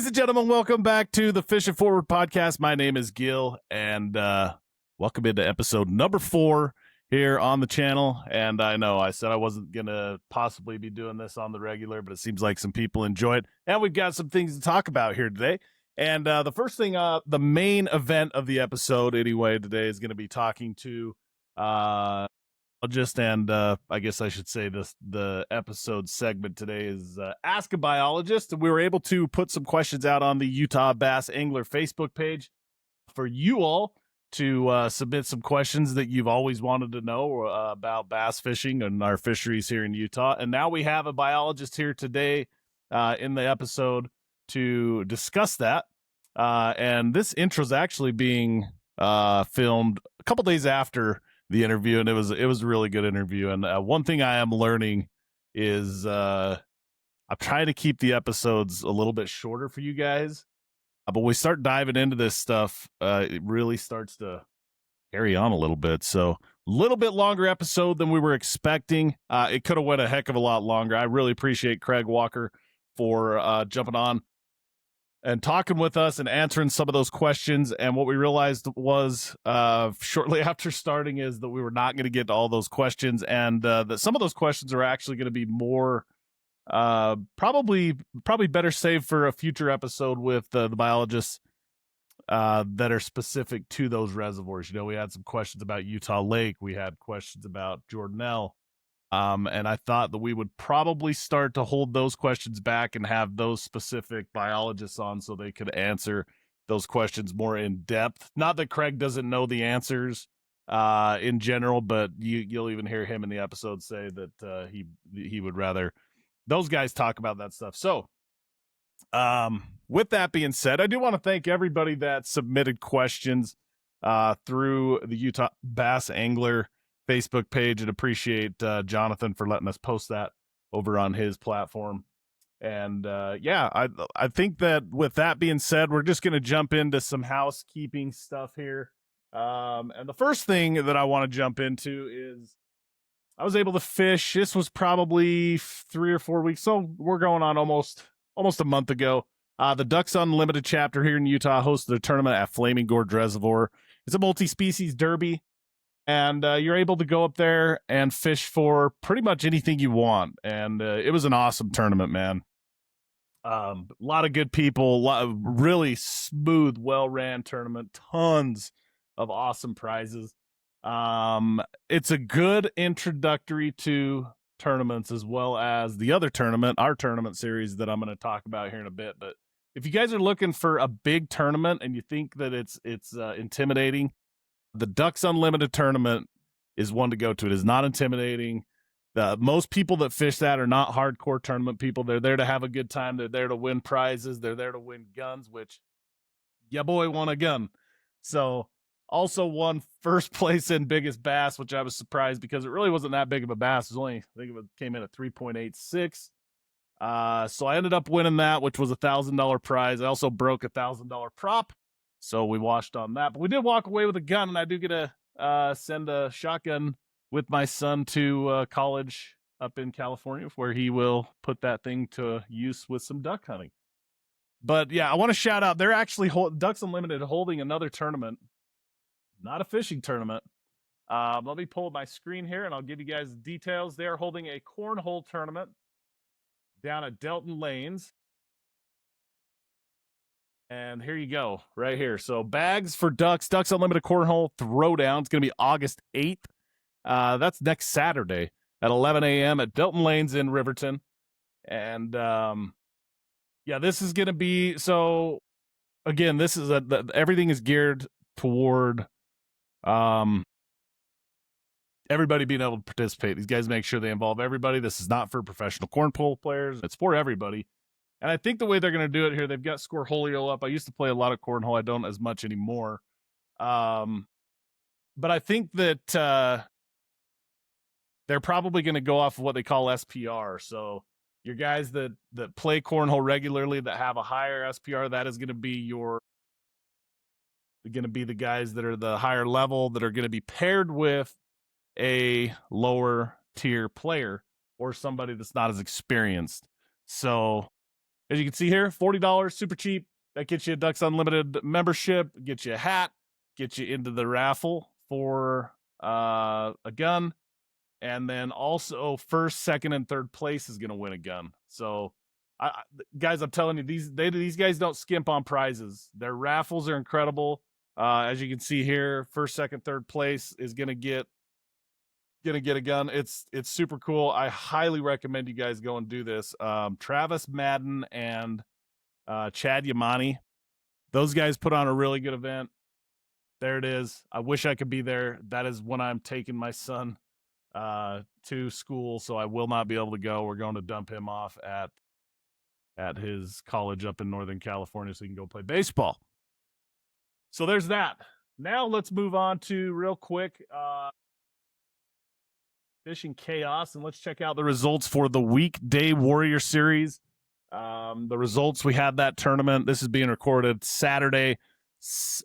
Ladies and gentlemen, welcome back to the Fishing Forward podcast. My name is Gil, and welcome into episode number 4 here on the channel. And I know I said I wasn't going to possibly be doing this on the regular, but it seems like some people enjoy it. And we've got some things to talk about here today. And the first thing, the main event of the episode anyway today is going to be talking to biologist, and I guess I should say the episode segment today is Ask a Biologist. And we were able to put some questions out on the Utah Bass Angler Facebook page for you all to submit some questions that you've always wanted to know about bass fishing and our fisheries here in Utah. And now we have a biologist here today in the episode to discuss that. And this intro is actually being filmed a couple days after the interview, and it was a really good interview. And one thing I am learning is I'm trying to keep the episodes a little bit shorter for you guys. But we start diving into this stuff, it really starts to carry on a little bit. So a little bit longer episode than we were expecting. It could have went a heck of a lot longer. I really appreciate Craig Walker for jumping on and talking with us and answering some of those questions. And what we realized was shortly after starting is that we were not going to get to all those questions, and that some of those questions are actually going to be more probably better saved for a future episode with the biologists that are specific to those reservoirs. You know, we had some questions about Utah Lake. We had questions about Jordanelle. And I thought that we would probably start to hold those questions back and have those specific biologists on so they could answer those questions more in depth. Not that Craig doesn't know the answers in general, but you'll even hear him in the episode say that he would rather those guys talk about that stuff. So with that being said, I do want to thank everybody that submitted questions through the Utah Bass Angler Facebook page, and appreciate Jonathan for letting us post that over on his platform. And I think that with that being said, we're just going to jump into some housekeeping stuff here. And the first thing that I want to jump into is I was able to fish. This was probably 3 or 4 weeks. So we're going on almost a month ago. The Ducks Unlimited chapter here in Utah hosted a tournament at Flaming Gorge Reservoir. It's a multi-species derby. And you're able to go up there and fish for pretty much anything you want. And it was an awesome tournament, man. A lot of good people, really smooth, well-ran tournament, tons of awesome prizes. It's a good introductory to tournaments, as well as the other tournament, our tournament series that I'm going to talk about here in a bit. But if you guys are looking for a big tournament and you think that it's intimidating, the Ducks Unlimited tournament is one to go to. It is not intimidating. Most people that fish that are not hardcore tournament people. They're there to have a good time. They're there to win prizes. They're there to win guns, which, yeah, boy, won a gun. So also won first place in biggest bass, which I was surprised because it really wasn't that big of a bass. It was only, I think it came in at 3.86. So I ended up winning that, which was $1,000 prize. I also broke $1,000 prop. So we washed on that, but we did walk away with a gun, and I do get to send a shotgun with my son to college up in California, where he will put that thing to use with some duck hunting. But yeah, I want to shout out, they're actually Ducks Unlimited holding another tournament, not a fishing tournament. Let me pull up my screen here, and I'll give you guys the details. They're holding a cornhole tournament down at Delton Lanes. And here you go, right here. So bags for Ducks Unlimited Cornhole Throwdown. It's going to be August 8th. That's next Saturday at 11 a.m. at Delton Lanes in Riverton. And this is going to be, so again, this is everything is geared toward everybody being able to participate. These guys make sure they involve everybody. This is not for professional cornhole players. It's for everybody. And I think the way they're going to do it here, they've got Scoreholio up. I used to play a lot of cornhole. I don't as much anymore. But I think that they're probably going to go off of what they call SPR. So your guys that play cornhole regularly, that have a higher SPR, that is going to be the guys that are the higher level, that are going to be paired with a lower tier player or somebody that's not as experienced. So As you can see here, $40, super cheap. That gets you a Ducks Unlimited membership, gets you a hat, gets you into the raffle for a gun. And then also first, second, and third place is going to win a gun. So, guys, I'm telling you, these guys don't skimp on prizes. Their raffles are incredible. As you can see here, first, second, third place is going to get a gun. It's super cool. I highly recommend you guys go and do this. Travis Madden and Chad Yamani, those guys put on a really good event. There it is. I wish I could be there. That is when I'm taking my son to school, so I will not be able to go. We're going to dump him off at his college up in Northern California so he can go play baseball. So there's that. Now let's move on to real quick Fishing Chaos, and let's check out the results for the Weekday Warrior Series. The results, we had that tournament. This is being recorded Saturday,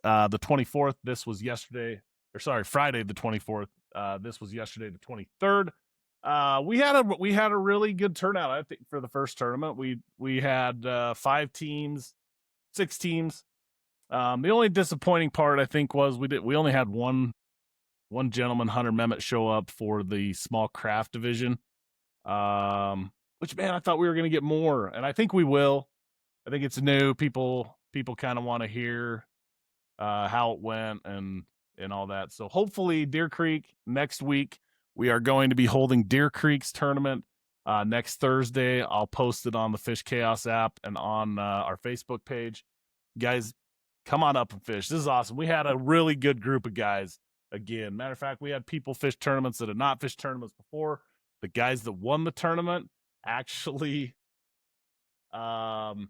the 24th. This was yesterday, or sorry, Friday the 24th. This was yesterday the 23rd. We had a really good turnout, I think, for the first tournament. We had 6 teams. The only disappointing part, I think, was we only had one gentleman, Hunter Mehmet, show up for the small craft division. Which, man, I thought we were going to get more, and I think we will. I think it's new. People kind of want to hear how it went and all that. So hopefully Deer Creek next week, we are going to be holding Deer Creek's tournament next Thursday. I'll post it on the Fish Chaos app and on our Facebook page. You guys, come on up and fish. This is awesome. We had a really good group of guys. Again, matter of fact, we had people fish tournaments that had not fished tournaments before. The guys that won the tournament actually won.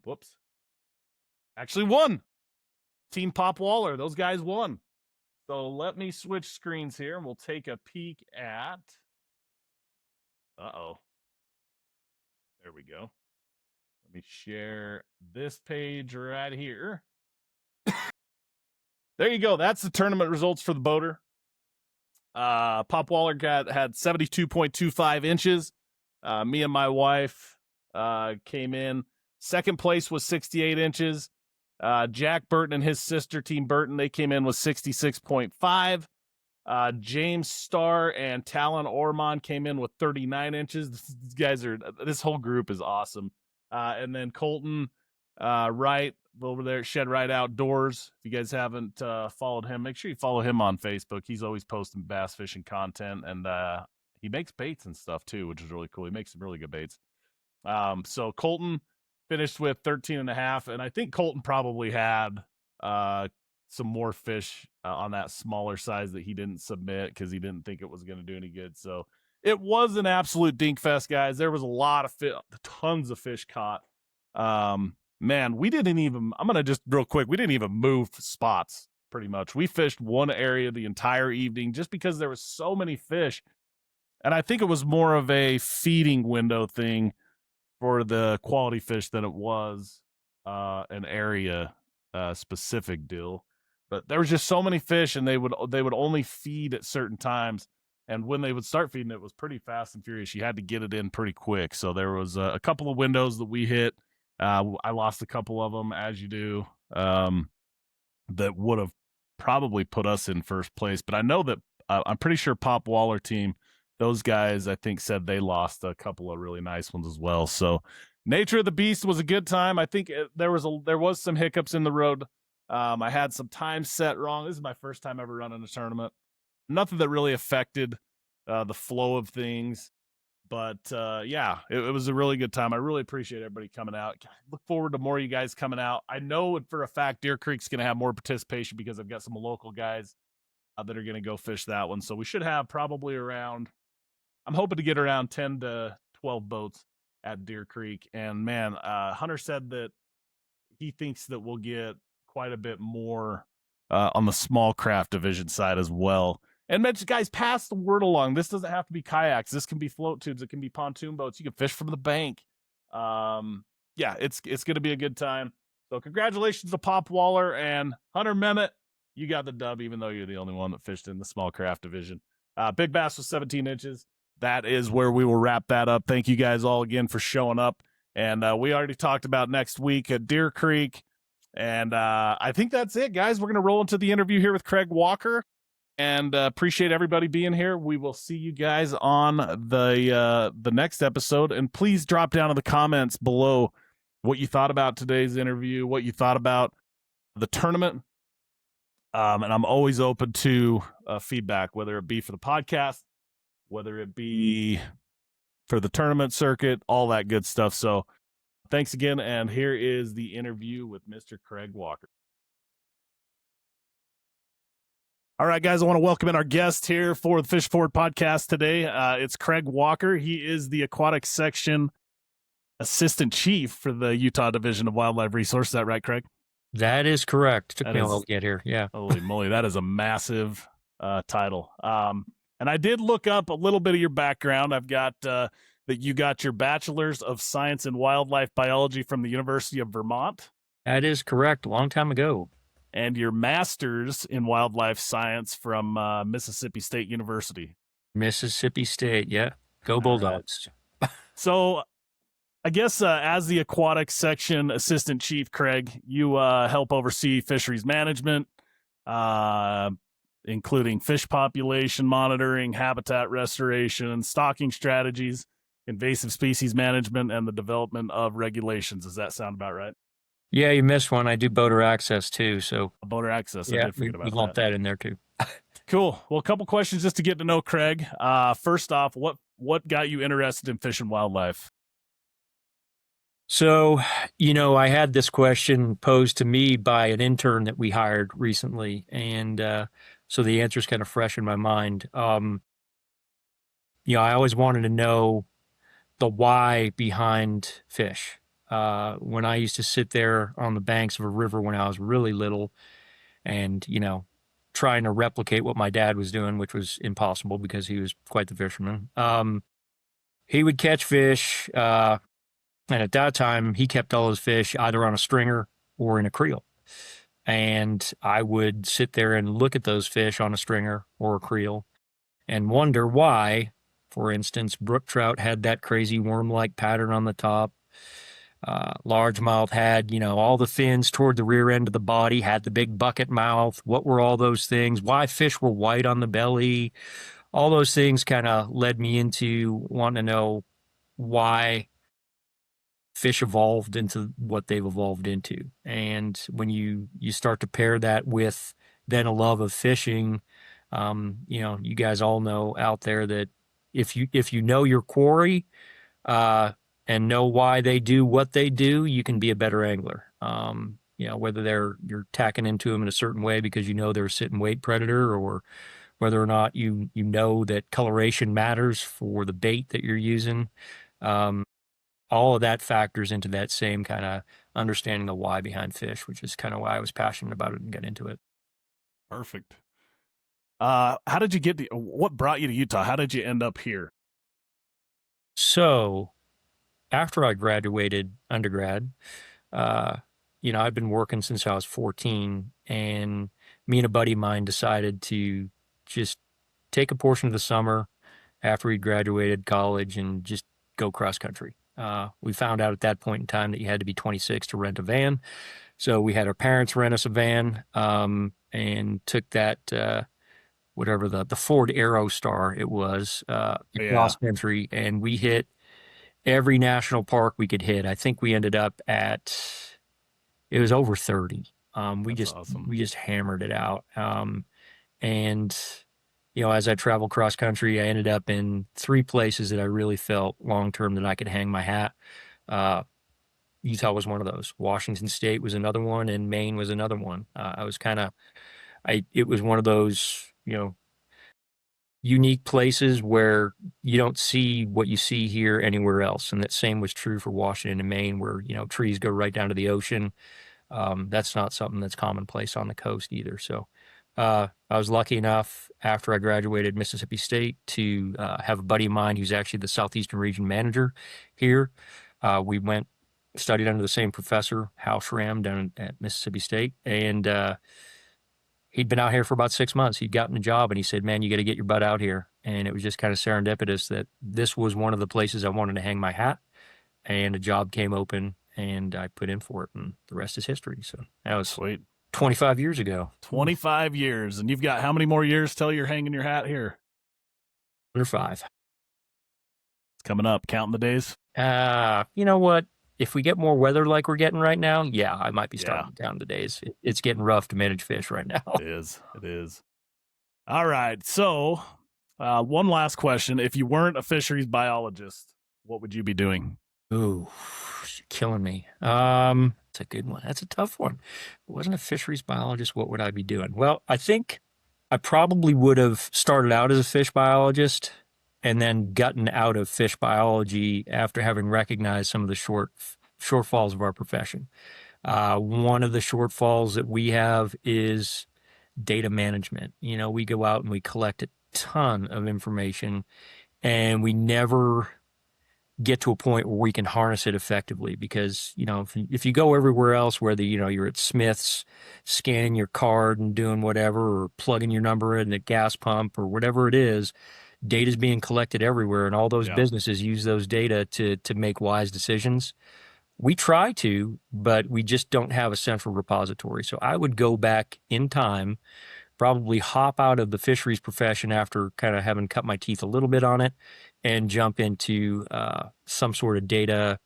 Team Pop Waller, those guys won. So let me switch screens here and we'll take a peek at there we go. Let me share this page right here. There you go. That's the tournament results for the boater. Pop Waller had 72.25 inches. Me and my wife came in. Second place was 68 inches. Jack Burton and his sister, Team Burton, they came in with 66.5. James Starr and Talon Ormond came in with 39 inches. This whole group is awesome. And then Colton Wright over there at Shed Right Outdoors. If you guys haven't followed him, make sure you follow him on Facebook. He's always posting bass fishing content, and he makes baits and stuff too, which is really cool. He makes some really good baits. So Colton finished with 13.5, and I think Colton probably had some more fish on that smaller size that he didn't submit because he didn't think it was going to do any good. So it was an absolute dink fest, guys. There was a lot of tons of fish caught. Man, we didn't even, I'm going to just real quick, we didn't even move spots pretty much. We fished one area the entire evening just because there was so many fish. And I think it was more of a feeding window thing for the quality fish than it was an area specific deal. But there was just so many fish, and they would only feed at certain times. And when they would start feeding, it was pretty fast and furious. You had to get it in pretty quick. So there was a couple of windows that we hit. I lost a couple of them, as you do, that would have probably put us in first place. But I know that I'm pretty sure Pop Waller team, those guys, I think, said they lost a couple of really nice ones as well. So nature of the beast was a good time. I think there was some hiccups in the road. I had some time set wrong. This is my first time ever running a tournament. Nothing that really affected the flow of things. But yeah, it was a really good time. I really appreciate everybody coming out. Look forward to more of you guys coming out. I know for a fact Deer Creek's going to have more participation because I've got some local guys that are going to go fish that one. So we should have probably around, I'm hoping to get around 10 to 12 boats at Deer Creek. And man, Hunter said that he thinks that we'll get quite a bit more on the small craft division side as well. And guys, pass the word along. This doesn't have to be kayaks. This can be float tubes. It can be pontoon boats. You can fish from the bank. Yeah, it's going to be a good time. So congratulations to Pop Waller and Hunter Mehmet. You got the dub, even though you're the only one that fished in the small craft division. Big bass was 17 inches. That is where we will wrap that up. Thank you guys all again for showing up And we already talked about next week at Deer Creek. And I think that's it, guys. We're going to roll into the interview here with Craig Walker. And appreciate everybody being here. We will see you guys on the next episode. And please drop down in the comments below what you thought about today's interview, what you thought about the tournament. And I'm always open to feedback, whether it be for the podcast, whether it be for the tournament circuit, all that good stuff. So thanks again. And here is the interview with Mr. Craig Walker. All right, guys, I want to welcome in our guest here for the Fish Forward podcast today. It's Craig Walker. He is the Aquatics Section Assistant Chief for the Utah Division of Wildlife Resources. Is that right, Craig? That is correct. Took me a while to get here. Yeah. Holy moly, that is a massive title. And I did look up a little bit of your background. I've got that you got your Bachelor's of Science in Wildlife Biology from the University of Vermont. That is correct. A long time ago. And your Master's in Wildlife Science from Mississippi State University. Mississippi State, yeah. Go Bulldogs. So I guess as the Aquatics Section Assistant Chief, Craig, you help oversee fisheries management, including fish population monitoring, habitat restoration, stocking strategies, invasive species management, and the development of regulations. Does that sound about right? Yeah, you missed one. I do boater access too. So boater access. Yeah, I did forget about we lumped that in there too. Cool. Well, a couple questions just to get to know Craig. First off, what got you interested in fish and wildlife? So, I had this question posed to me by an intern that we hired recently, and so the answer is kind of fresh in my mind. I always wanted to know the why behind fish. When I used to sit there on the banks of a river when I was really little and, trying to replicate what my dad was doing, which was impossible because he was quite the fisherman. He would catch fish, and at that time, he kept all his fish either on a stringer or in a creel. And I would sit there and look at those fish on a stringer or a creel and wonder why, for instance, brook trout had that crazy worm-like pattern on the top. Largemouth had, all the fins toward the rear end of the body, had the big bucket mouth. What were all those things? Why fish were white on the belly? All those things kind of led me into wanting to know why fish evolved into what they've evolved into. And when you start to pair that with then a love of fishing, you guys all know out there that if you know your quarry, and know why they do what they do, you can be a better angler. Whether you're tacking into them in a certain way because they're a sit and wait predator, or whether or not you know that coloration matters for the bait that you're using. All of that factors into that same kind of understanding the why behind fish, which is kind of why I was passionate about it and got into it. Perfect. How did you what brought you to Utah? How did you end up here? So after I graduated undergrad, I've been working since I was 14, and me and a buddy of mine decided to just take a portion of the summer after we graduated college and just go cross country. We found out at that point in time that you had to be 26 to rent a van. So we had our parents rent us a van, and took that, whatever the Ford Aerostar it was, cross country, and we hit every national park we could hit. I think we ended up it was over 30. We just hammered it out. And as I traveled cross country, I ended up in 3 places that I really felt long-term that I could hang my hat. Utah was one of those. Washington State was another one, and Maine was another one. It was one of those, unique places where you don't see what you see here anywhere else. And that same was true for Washington and Maine, where, trees go right down to the ocean. That's not something that's commonplace on the coast either. So I was lucky enough after I graduated Mississippi State to have a buddy of mine who's actually the Southeastern Region Manager here. We studied under the same professor, Hal Schramm, down at Mississippi State. And he'd been out here for about 6 months. He'd gotten a job, and he said, "Man, you got to get your butt out here." And it was just kind of serendipitous that this was one of the places I wanted to hang my hat. and a job came open, and I put in for it, and the rest is history. So that was Sweet. 25 years ago. 25 years. And you've got how many more years till you're hanging your hat here? Under 5. It's coming up. Counting the days? You know what? If we get more weather like we're getting right now, yeah, I might be starting to count the days. It's getting rough to manage fish right now. It is. It is. All right. So, one last question. If you weren't a fisheries biologist, what would you be doing? Ooh, you're killing me. It's a good one. That's a tough one. If I wasn't a fisheries biologist, what would I be doing? Well, I think I probably would have started out as a fish biologist and then gotten out of fish biology after having recognized some of the shortfalls of our profession. One of the shortfalls that we have is data management. You know, we go out and we collect a ton of information, and we never get to a point where we can harness it effectively, because, you know, if you go everywhere else, whether, you know, you're at Smith's scanning your card and doing whatever, or plugging your number in the gas pump or whatever it is, data is being collected everywhere, and all those businesses use those data to make wise decisions. We try to, but we just don't have a central repository. So I would go back in time, probably hop out of the fisheries profession after kind of having cut my teeth a little bit on it, and jump into some sort of data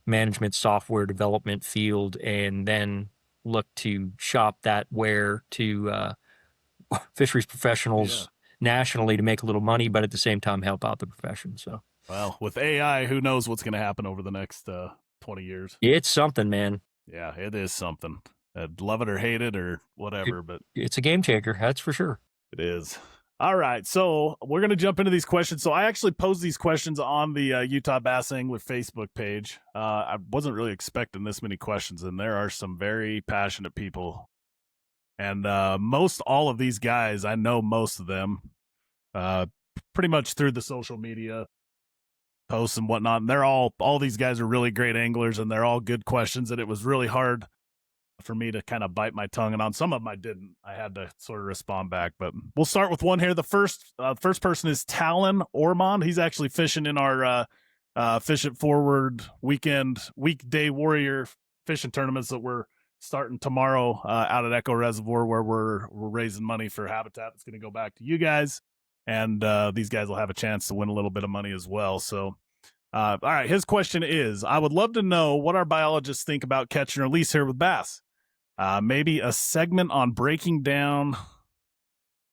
management software development field, and then look to shop that ware to fisheries professionals nationally to make a little money, but at the same time help out the profession. So, well, with AI, who knows what's going to happen over the next 20 years? It's something, man. Yeah, it is something. Love it or hate it or whatever, but it's a game changer, that's for sure. It is. All right, so we're going to jump into these questions. So I actually posed these questions on the Utah Bass Angler Facebook page. I wasn't really expecting this many questions, and there are some very passionate people. And most all of these guys, I know most of them pretty much through the social media posts and whatnot. And they're all these guys are really great anglers, and they're all good questions. And it was really hard for me to kind of bite my tongue, and on some of them I didn't. I had to sort of respond back, but we'll start with one here. The first person is Talon Ormond. He's actually fishing in our Fish It Forward weekday warrior fishing tournaments that we're starting tomorrow out at Echo Reservoir, where we're raising money for habitat that's going to go back to you guys, and these guys will have a chance to win a little bit of money as well. So all right, his question is, I would love to know what our biologists think about catch and release here with bass. Maybe a segment on breaking down.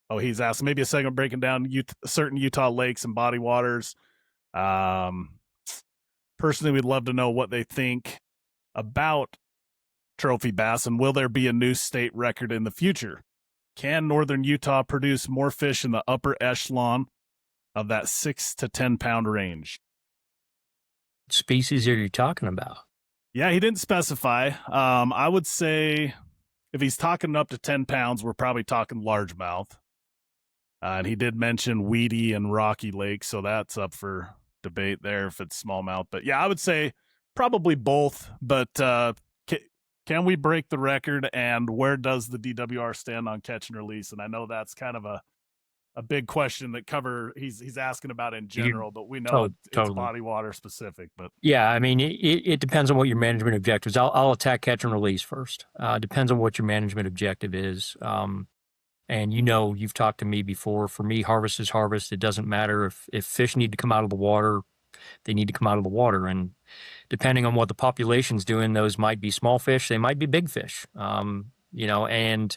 Oh, he's asked maybe a segment breaking down certain Utah lakes and body waters. Personally, we'd love to know what they think about trophy bass, and will there be a new state record in the future? Can northern Utah produce more fish in the upper echelon of that 6 to 10 pound range? What species are you talking about? Yeah, he didn't specify. I would say if he's talking up to 10 pounds, we're probably talking largemouth. And he did mention weedy and rocky lakes, so that's up for debate there if it's smallmouth. But yeah, I would say probably both. But can we break the record, and where does the DWR stand on catch and release? And I know that's kind of a big question that he's asking about in general, but we know it's body water specific. But yeah, I mean, it depends on what your management objectives. I'll attack catch and release first. Depends on what your management objective is. And you know, you've talked to me before. For me, harvest is harvest. It doesn't matter if fish need to come out of the water, they need to come out of the water. And depending on what the population's doing, those might be small fish, they might be big fish. You know, and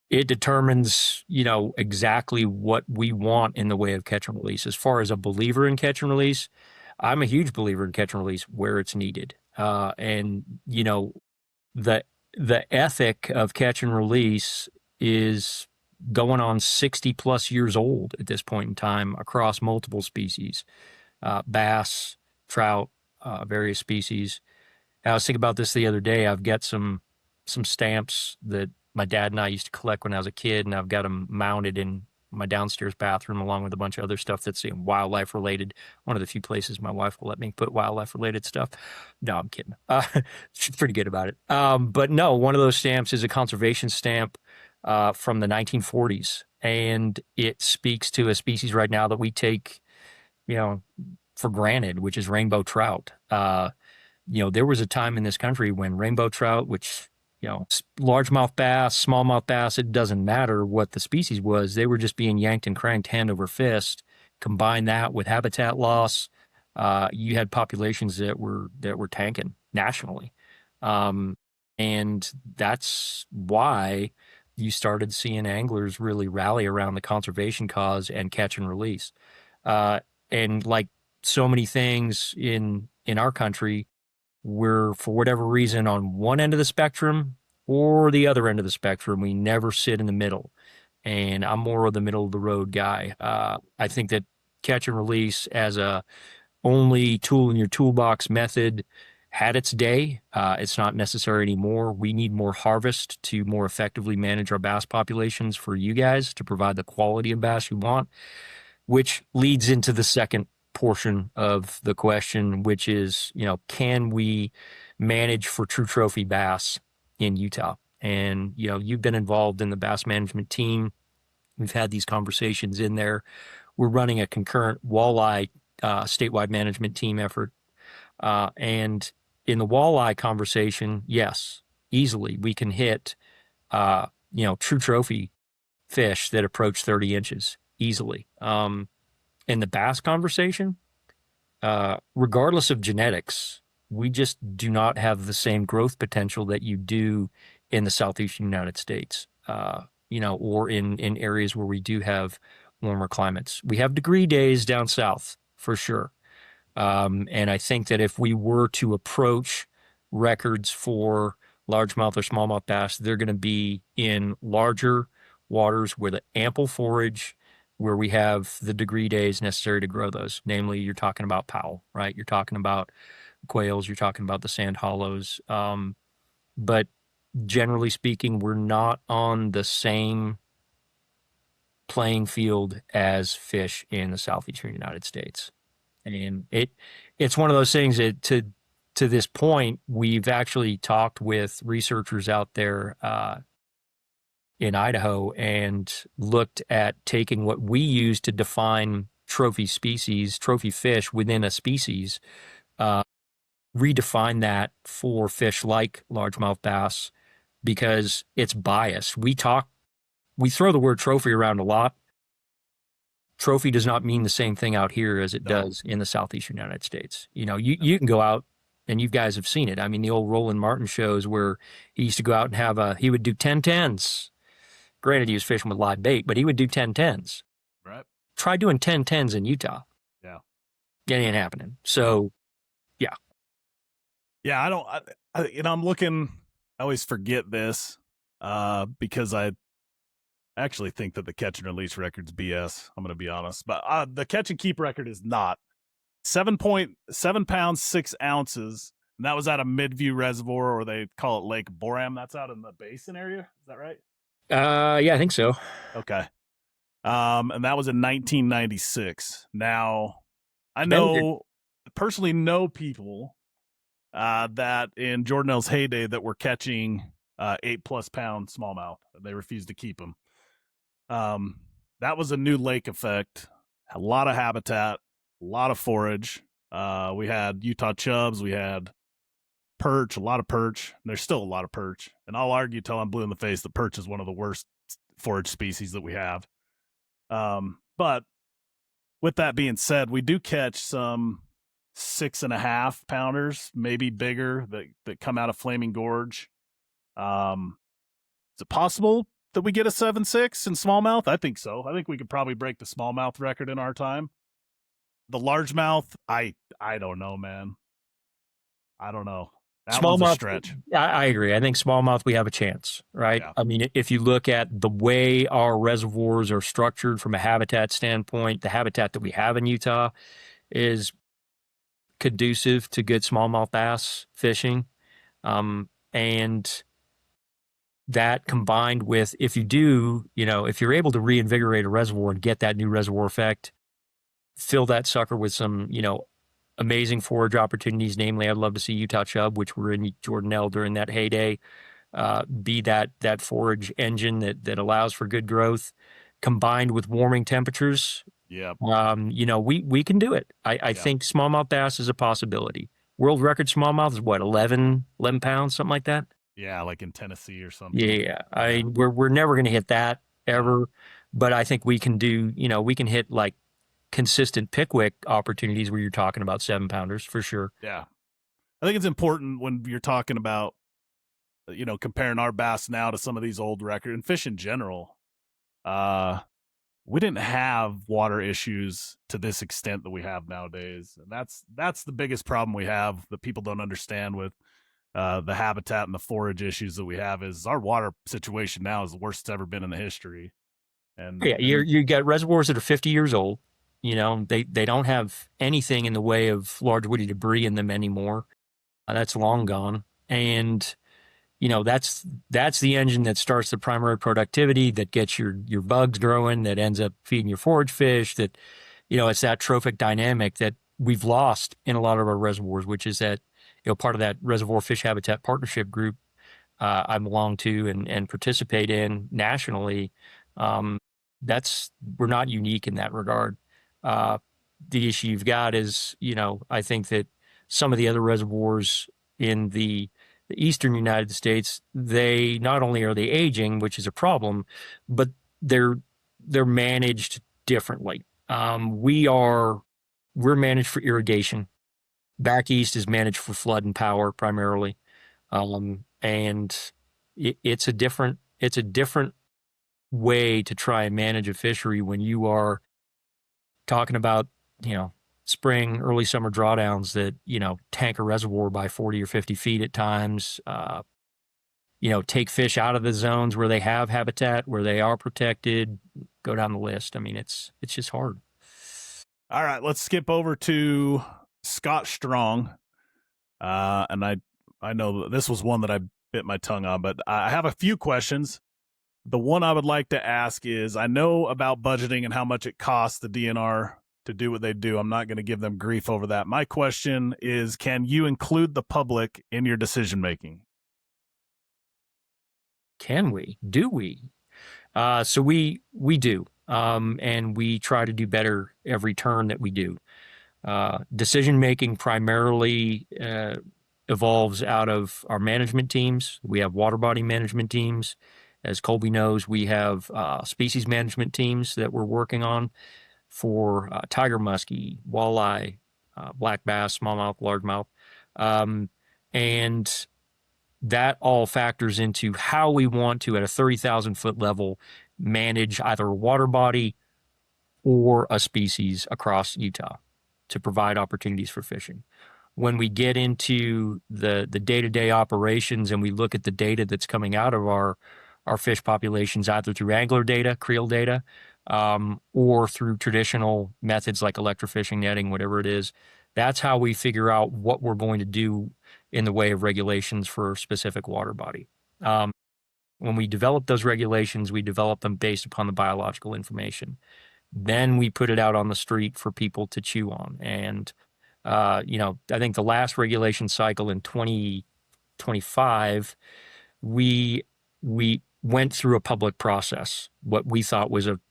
it determines, you know, exactly what we want in the way of catch and release. As far as a believer in catch and release, I'm a huge believer in catch and release where it's needed. And, you know, the ethic of catch and release is going on 60 plus years old at this point in time across multiple species, bass, trout, various species. I was thinking about this the other day. I've got some stamps that my dad and I used to collect when I was a kid, and I've got them mounted in my downstairs bathroom along with a bunch of other stuff that's wildlife related. One of the few places my wife will let me put wildlife related stuff. No, I'm kidding. She's pretty good about it. But no, one of those stamps is a conservation stamp from the 1940s, and it speaks to a species right now that we take, you know, for granted, which is rainbow trout. There was a time in this country when rainbow trout, which, largemouth bass, smallmouth bass, it doesn't matter what the species was. They were just being yanked and cranked hand over fist. Combine that with habitat loss, you had populations that were tanking nationally. And that's why you started seeing anglers really rally around the conservation cause and catch and release. And like so many things in our country, we're, for whatever reason, on one end of the spectrum or the other end of the spectrum. We never sit in the middle. And I'm more of the middle of the road guy. I think that catch and release as a only tool in your toolbox method had its day. It's not necessary anymore. We need more harvest to more effectively manage our bass populations for you guys to provide the quality of bass you want, which leads into the second portion of the question, which is, can we manage for true trophy bass in Utah? And, you've been involved in the bass management team. We've had these conversations in there. We're running a concurrent walleye statewide management team effort. And in the walleye conversation, yes, easily we can hit, true trophy fish that approach 30 inches easily. In the bass conversation, regardless of genetics, we just do not have the same growth potential that you do in the southeastern United States, or in areas where we do have warmer climates. We have degree days down south for sure. And I think that if we were to approach records for largemouth or smallmouth bass, they're going to be in larger waters with ample forage, where we have the degree days necessary to grow those. Namely, you're talking about Powell, right? You're talking about quails, you're talking about the sand hollows. But generally speaking, we're not on the same playing field as fish in the southeastern United States. And it's one of those things that to this point, we've actually talked with researchers out there in Idaho and looked at taking what we use to define trophy fish within a species, redefine that for fish like largemouth bass, because it's biased. We throw the word trophy around a lot. Trophy does not mean the same thing out here as it does in the southeastern United States. You can go out, and you guys have seen it. I mean, the old Roland Martin shows where he used to go out and he would do 10-10s. Granted, he was fishing with live bait, but he would do 10-10s. Right. Try doing 10-10s in Utah. Yeah. It ain't happening. So, yeah. Yeah, I'm looking, I always forget this because I actually think that the catch and release record's BS. I'm going to be honest. But the catch and keep record is not. 7.7 pounds, 6 ounces. And that was out of Midview Reservoir, or they call it Lake Boram. That's out in the basin area. Is that right? Yeah, I think so. Okay. And that was in 1996. Now, I personally know people that in Jordanelle's heyday that were catching 8+ pound smallmouth. They refused to keep them. That was a new lake effect. A lot of habitat, a lot of forage. We had Utah chubs. We had perch, a lot of perch. There's still a lot of perch. And I'll argue till I'm blue in the face that perch is one of the worst forage species that we have. But with that being said, we do catch some 6.5 pounders, maybe bigger, that come out of Flaming Gorge. Is it possible that we get a 7.6 in smallmouth? I think so. I think we could probably break the smallmouth record in our time. The largemouth, I don't know, man. I don't know. That one's a stretch. I agree. I think smallmouth, we have a chance, right? Yeah. I mean, if you look at the way our reservoirs are structured from a habitat standpoint, the habitat that we have in Utah is conducive to good smallmouth bass fishing. And that combined with, if you're able to reinvigorate a reservoir and get that new reservoir effect, fill that sucker with some, amazing forage opportunities. Namely, I'd love to see Utah chub, which were in Jordanelle during that heyday, be that forage engine that allows for good growth, combined with warming temperatures. Yeah. We can do it. I Yeah. think smallmouth bass is a possibility. World record smallmouth is what, 11 pounds, something like that? Yeah, like in Tennessee or something. Yeah. Yeah. We're never going to hit that No. ever, but I think we can do, we can hit like consistent Pickwick opportunities where you're talking about 7-pounders for sure. Yeah. I think it's important when you're talking about, comparing our bass now to some of these old records and fish in general. We didn't have water issues to this extent that we have nowadays. And that's the biggest problem we have that people don't understand with the habitat and the forage issues that we have is our water situation now is the worst it's ever been in the history. And, Yeah, you got reservoirs that are 50 years old. They don't have anything in the way of large woody debris in them anymore. That's long gone. And that's the engine that starts the primary productivity, that gets your bugs growing, that ends up feeding your forage fish, that it's that trophic dynamic that we've lost in a lot of our reservoirs, which is that part of that reservoir fish habitat partnership group I belong to and participate in nationally. um, we're not unique in that regard. uh, the issue you've got is, I think that some of the other reservoirs in the eastern United States, they not only are they aging, which is a problem, but they're managed differently. We're managed for irrigation. Back east is managed for flood and power primarily. And it's a different way to try and manage a fishery when you are talking about, spring, early summer drawdowns that, tank a reservoir by 40 or 50 feet at times, take fish out of the zones where they have habitat, where they are protected, go down the list. I mean, it's just hard. all right, let's skip over to Scott Strong. And I know this was one that I bit my tongue on, but I have a few questions. The one I would like to ask is, I know about budgeting and how much it costs the DNR to do what they do. I'm not going to give them grief over that. My question is, can you include the public in your decision making? Can we? Do we? So we do, and we try to do better every turn that we do. Decision making primarily evolves out of our management teams. We have water body management teams. As Colby knows, we have species management teams that we're working on for tiger muskie, walleye, black bass, smallmouth, largemouth. And that all factors into how we want to, at a 30,000-foot level, manage either a water body or a species across Utah to provide opportunities for fishing. When we get into the day-to-day operations and we look at the data that's coming out of our fish populations, either through angler data, creel data, or through traditional methods like electrofishing, netting, whatever it is, that's how we figure out what we're going to do in the way of regulations for a specific water body. When we develop those regulations, we develop them based upon the biological information. Then we put it out on the street for people to chew on. And, I think the last regulation cycle in 2025, we went through a public process, what we thought was a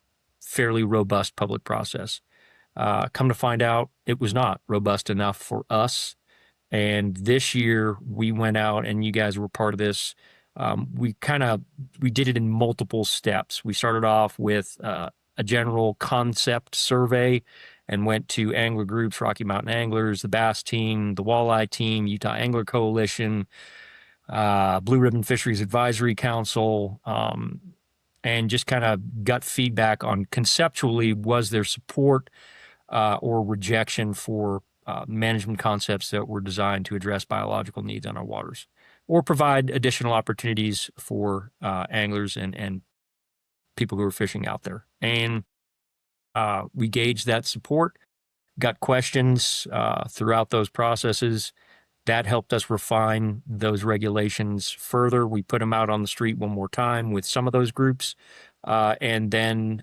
fairly robust public process. Come to find out, it was not robust enough for us. And this year we went out, and you guys were part of this. We did it in multiple steps. We started off with a general concept survey and went to angler groups, Rocky Mountain Anglers, the Bass Team, the Walleye Team, Utah Angler Coalition, Blue Ribbon Fisheries Advisory Council, and just kind of got feedback on conceptually, was there support or rejection for management concepts that were designed to address biological needs on our waters or provide additional opportunities for anglers and people who are fishing out there. And we gauged that support, got questions throughout those processes. That helped us refine those regulations further. We put them out on the street one more time with some of those groups, and then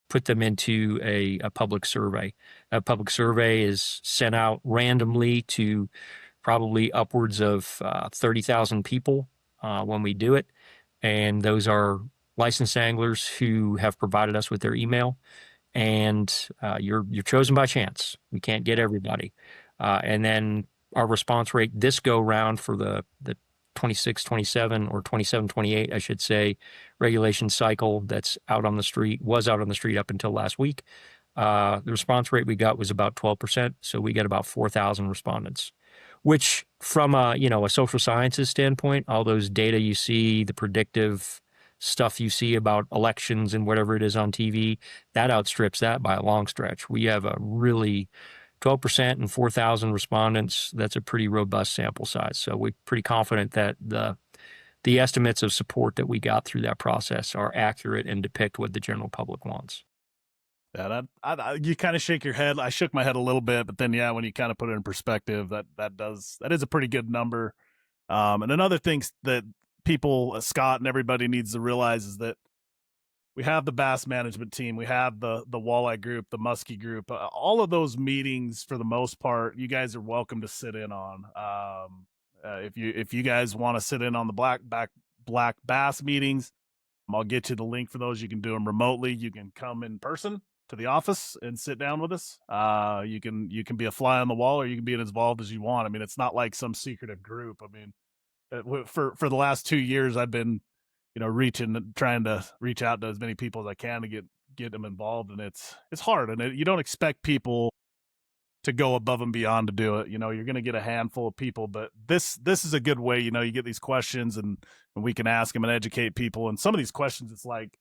put them into a public survey. A public survey is sent out randomly to probably upwards of 30,000 people when we do it. And those are licensed anglers who have provided us with their email. and you're chosen by chance. We can't get everybody. And then our response rate this go round for the 26, 27 or 27, 28, I should say, regulation cycle that's was out on the street up until last week. The response rate we got was about 12%. So we got about 4,000 respondents, which from a social sciences standpoint, all those data you see, the predictive stuff you see about elections and whatever it is on TV, that outstrips that by a long stretch. We have a really 12% and 4,000 respondents. That's a pretty robust sample size. So we're pretty confident that the estimates of support that we got through that process are accurate and depict what the general public wants. Yeah, you kind of shake your head. I shook my head a little bit, but then yeah, when you kind of put it in perspective, that is a pretty good number. And another thing that people, Scott and everybody needs to realize is that we have the bass management team, we have the walleye group, the muskie group, all of those meetings for the most part, you guys are welcome to sit in on. If you guys want to sit in on the black bass meetings, I'll get you the link for those. You can do them remotely. You can come in person to the office and sit down with us. You can be a fly on the wall, or you can be as involved as you want. I mean, it's not like some secretive group. I mean, for the last 2 years, I've been, trying to reach out to as many people as I can to get them involved, and it's hard, and you don't expect people to go above and beyond to do it. You're going to get a handful of people, but this is a good way. You get these questions, and we can ask them and educate people. And some of these questions, it's like,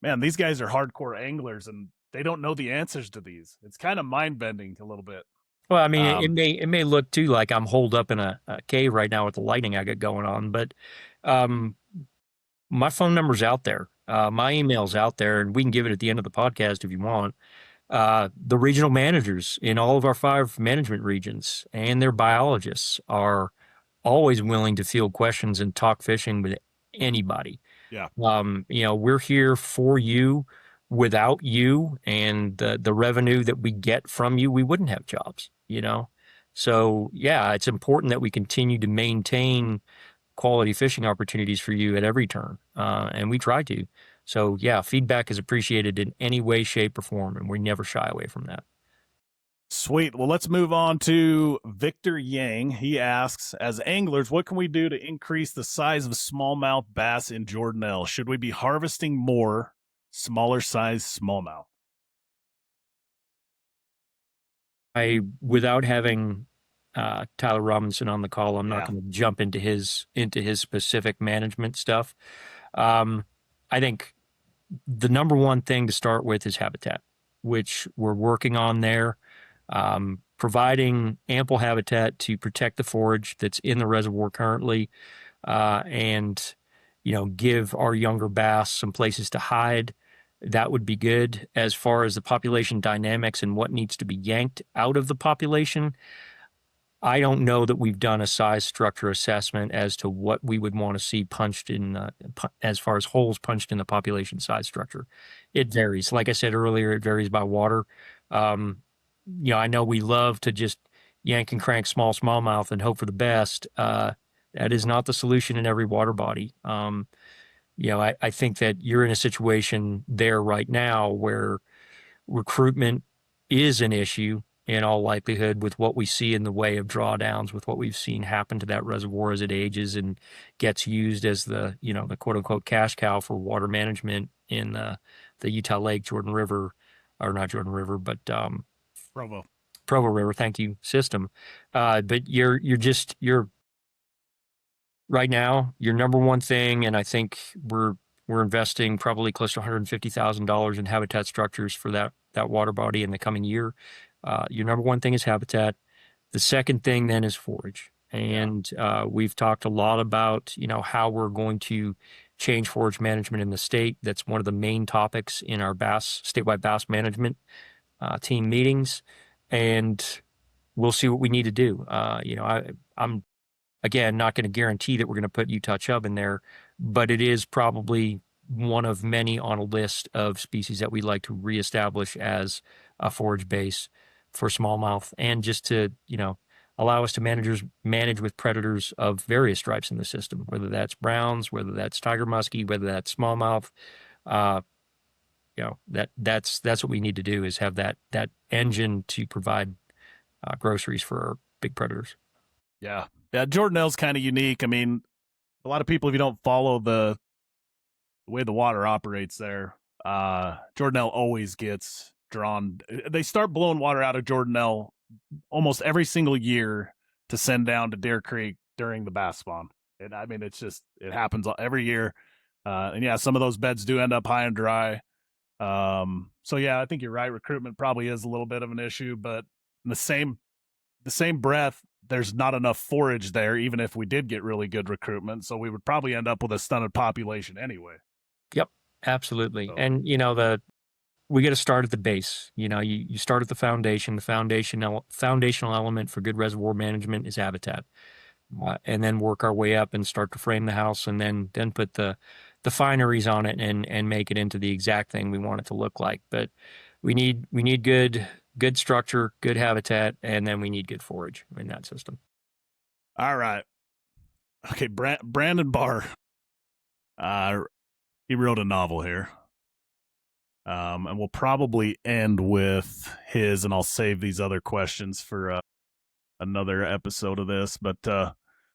man, these guys are hardcore anglers, and they don't know the answers to these. It's kind of mind bending a little bit. Well, I mean, it may look too like I'm holed up in a cave right now with the lighting I got going on, but my phone number's out there. My email's out there, and we can give it at the end of the podcast if you want. The regional managers in all of our 5 management regions and their biologists are always willing to field questions and talk fishing with anybody. Yeah. We're here for you. Without you and the revenue that we get from you, we wouldn't have jobs, So yeah, it's important that we continue to maintain quality fishing opportunities for you at every turn. And we try to. So yeah, feedback is appreciated in any way, shape, or form, and we never shy away from that. Sweet. Well, let's move on to Victor Yang. He asks, as anglers, what can we do to increase the size of smallmouth bass in Jordanelle? Should we be harvesting more smaller size smallmouth? Without having Tyler Robinson on the call, I'm not going to jump into his specific management stuff. I think the number one thing to start with is habitat, which we're working on there, providing ample habitat to protect the forage that's in the reservoir currently, and give our younger bass some places to hide. That would be good. As far as the population dynamics and what needs to be yanked out of the population, I don't know that we've done a size structure assessment as to what we would want to see punched in as far as holes punched in the population size structure. It varies. Like I said earlier, it varies by water. I know we love to just yank and crank smallmouth and hope for the best. That is not the solution in every water body. I think that you're in a situation there right now where recruitment is an issue in all likelihood with what we see in the way of drawdowns, with what we've seen happen to that reservoir as it ages and gets used as the quote unquote cash cow for water management in the Utah Lake, Jordan River, or not Jordan River, but Provo River, thank you, system. But you're right now, your number one thing, and I think we're investing probably close to $150,000 in habitat structures for that water body in the coming year. Your number one thing is habitat. The second thing then is forage. And we've talked a lot about, how we're going to change forage management in the state. That's one of the main topics in our statewide bass management team meetings. And we'll see what we need to do. I'm again, not going to guarantee that we're going to put Utah chub in there, but it is probably one of many on a list of species that we'd like to reestablish as a forage base for smallmouth, and just to, allow us to manage with predators of various stripes in the system, whether that's browns, whether that's tiger muskie, whether that's smallmouth. that's what we need to do, is have that engine to provide groceries for our big predators. Yeah. Jordanelle's kind of unique. I mean, a lot of people, if you don't follow the way the water operates there, Jordanelle always gets drawn. They start blowing water out of Jordanelle almost every single year to send down to Deer Creek during the bass spawn. And I mean, it happens every year. And yeah, some of those beds do end up high and dry. So yeah, I think you're right. Recruitment probably is a little bit of an issue, but in the same breath, there's not enough forage there, even if we did get really good recruitment. So we would probably end up with a stunted population anyway. Yep, absolutely. So. And we got to start at the base. You start at the foundation. The foundational element for good reservoir management is habitat, and then work our way up and start to frame the house, and then put the fineries on it and make it into the exact thing we want it to look like. But we need good structure, good habitat, and then we need good forage in that system. All right. Okay, Brandon Barr. He wrote a novel here. And we'll probably end with his, and I'll save these other questions for another episode of this. But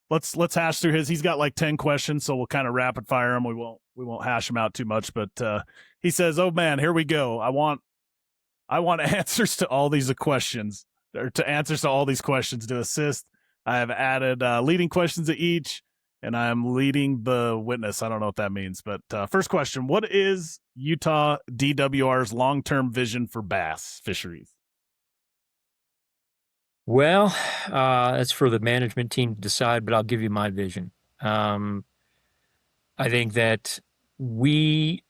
let's hash through his. He's got like 10 questions, so we'll kind of rapid fire them. We won't hash them out too much. But he says, "Oh man, here we go. I want answers to all these questions, or to answers to all these questions to assist. I have added leading questions to each, and I'm leading the witness." I don't know what that means, but first question: what is Utah DWR's long-term vision for bass fisheries? Well, it's for the management team to decide, but I'll give you my vision. I think that we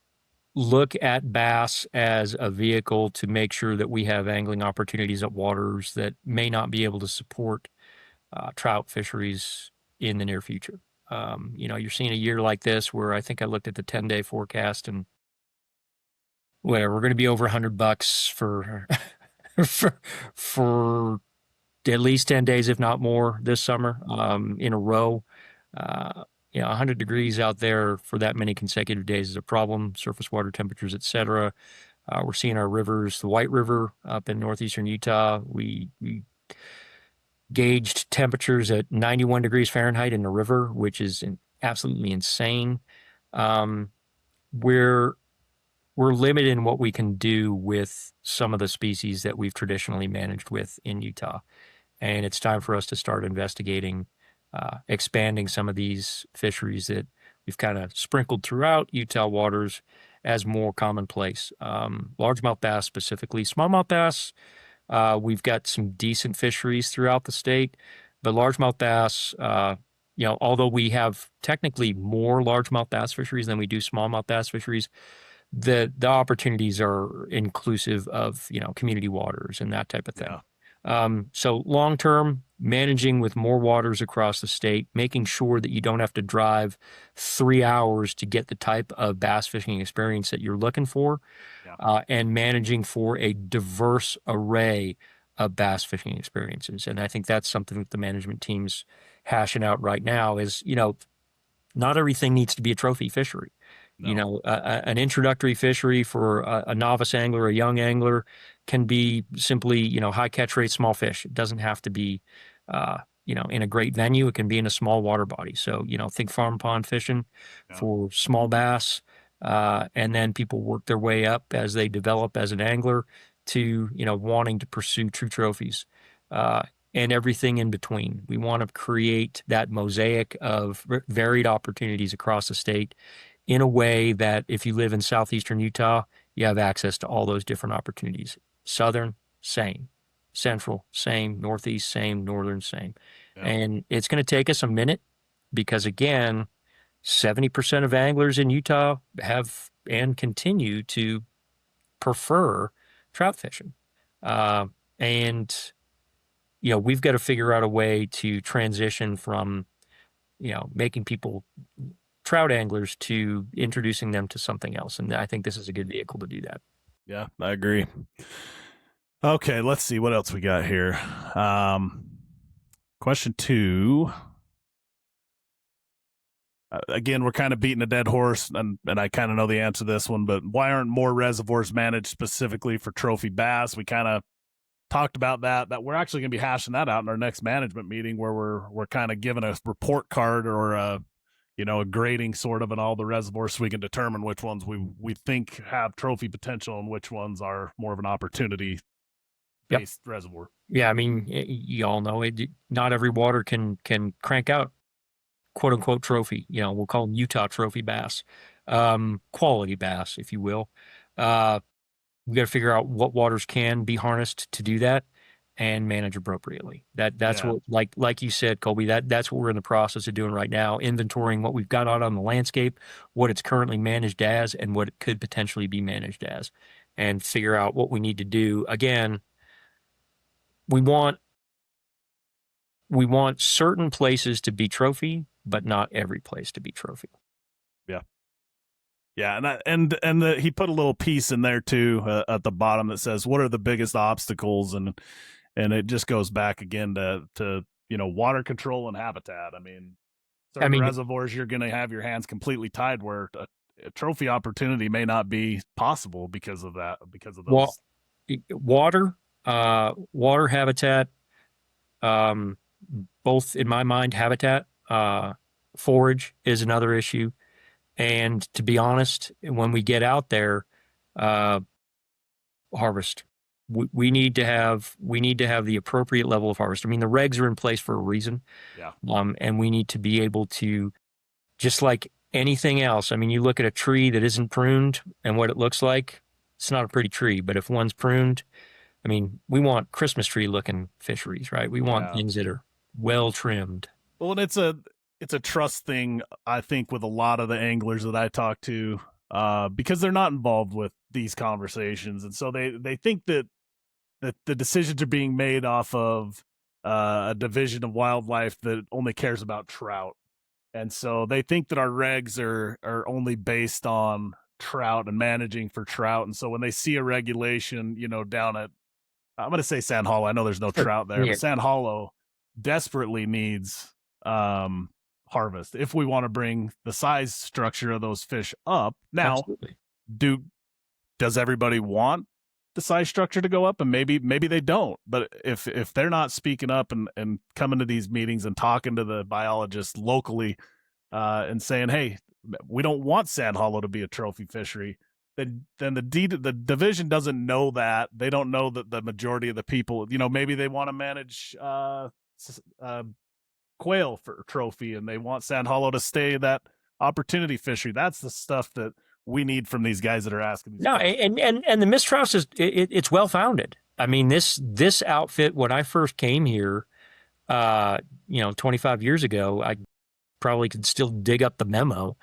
look at bass as a vehicle to make sure that we have angling opportunities at waters that may not be able to support trout fisheries in the near future. You're seeing a year like this where I think I looked at the 10-day forecast, and whatever, we're going to be over $100 for for at least 10 days, if not more, this summer in a row. 100 degrees out there for that many consecutive days is a problem. Surface water temperatures, et cetera. We're seeing our rivers, the White River up in northeastern Utah. We gauged temperatures at 91 degrees Fahrenheit in the river, which is absolutely insane. We're limited in what we can do with some of the species that we've traditionally managed with in Utah. And it's time for us to start investigating expanding some of these fisheries that we've kind of sprinkled throughout Utah waters as more commonplace. Largemouth bass specifically. Smallmouth bass, we've got some decent fisheries throughout the state, but largemouth bass, although we have technically more largemouth bass fisheries than we do smallmouth bass fisheries, the opportunities are inclusive of, community waters and that type of thing. Yeah. So long term, managing with more waters across the state, making sure that you don't have to drive 3 hours to get the type of bass fishing experience that you're looking for, and managing for a diverse array of bass fishing experiences. And I think that's something that the management team's hashing out right now is, not everything needs to be a trophy fishery. No. An introductory fishery for a novice angler, a young angler, can be simply, high catch rate, small fish. It doesn't have to be, in a great venue. It can be in a small water body. So, think farm pond fishing for small bass. And then people work their way up as they develop as an angler to, wanting to pursue true trophies. And everything in between. We want to create that mosaic of varied opportunities across the state in a way that if you live in southeastern Utah, you have access to all those different opportunities. Southern, same. Central, same. Northeast, same. Northern, same. Yeah. And it's going to take us a minute because, again, 70% of anglers in Utah have and continue to prefer trout fishing. We've got to figure out a way to transition from, making people trout anglers to introducing them to something else. And I think this is a good vehicle to do that. Yeah, I agree. Okay, let's see what else we got here. Question 2. again, we're kind of beating a dead horse, and I kind of know the answer to this one, but why aren't more reservoirs managed specifically for trophy bass? We kind of talked about that we're actually going to be hashing that out in our next management meeting, where we're kind of given a report card or a grading sort of in all the reservoirs, so we can determine which ones we think have trophy potential and which ones are more of an opportunity based reservoir. Yeah, I mean, you all know it. Not every water can crank out quote unquote trophy. We'll call them Utah trophy bass, quality bass, if you will. We got to figure out what waters can be harnessed to do that and manage appropriately. That's what, like you said, Colby, that's what we're in the process of doing right now, inventorying what we've got out on the landscape, what it's currently managed as, and what it could potentially be managed as, and figure out what we need to do. Again, we want certain places to be trophy, but not every place to be trophy. Yeah, and he put a little piece in there too at the bottom that says, what are the biggest obstacles, and it just goes back again to water control and habitat. I mean, certain reservoirs you're going to have your hands completely tied, where a trophy opportunity may not be possible because of that, because of those. Water habitat, both in my mind, habitat, forage is another issue. And to be honest, when we get out there, harvest, we need to have the appropriate level of harvest. I mean, the regs are in place for a reason. Yeah. And we need to be able to, just like anything else. I mean, you look at a tree that isn't pruned and what it looks like, it's not a pretty tree. But if one's pruned, I mean, we want Christmas tree looking fisheries, right? We want things that are well trimmed. Well, and it's a trust thing, I think, with a lot of the anglers that I talk to, because they're not involved with these conversations, and so they think that the decisions are being made off of a division of wildlife that only cares about trout, and so they think that our regs are only based on trout and managing for trout, and so when they see a regulation, down at, I'm going to say Sand Hollow, I know there's no trout there, but Sand Hollow desperately needs harvest if we want to bring the size structure of those fish up. Now, Absolutely. Does everybody want the size structure to go up? And maybe they don't. But if they're not speaking up and coming to these meetings and talking to the biologists locally and saying, hey, we don't want Sand Hollow to be a trophy fishery, then the division doesn't know that. They don't know that the majority of the people, maybe they want to manage quail for trophy, and they want Sand Hollow to stay that opportunity fishery. That's the stuff that we need from these guys that are asking these questions. And the mistrust is it's well founded. I mean, this outfit, when I first came here, 25 years ago, I probably could still dig up the memo.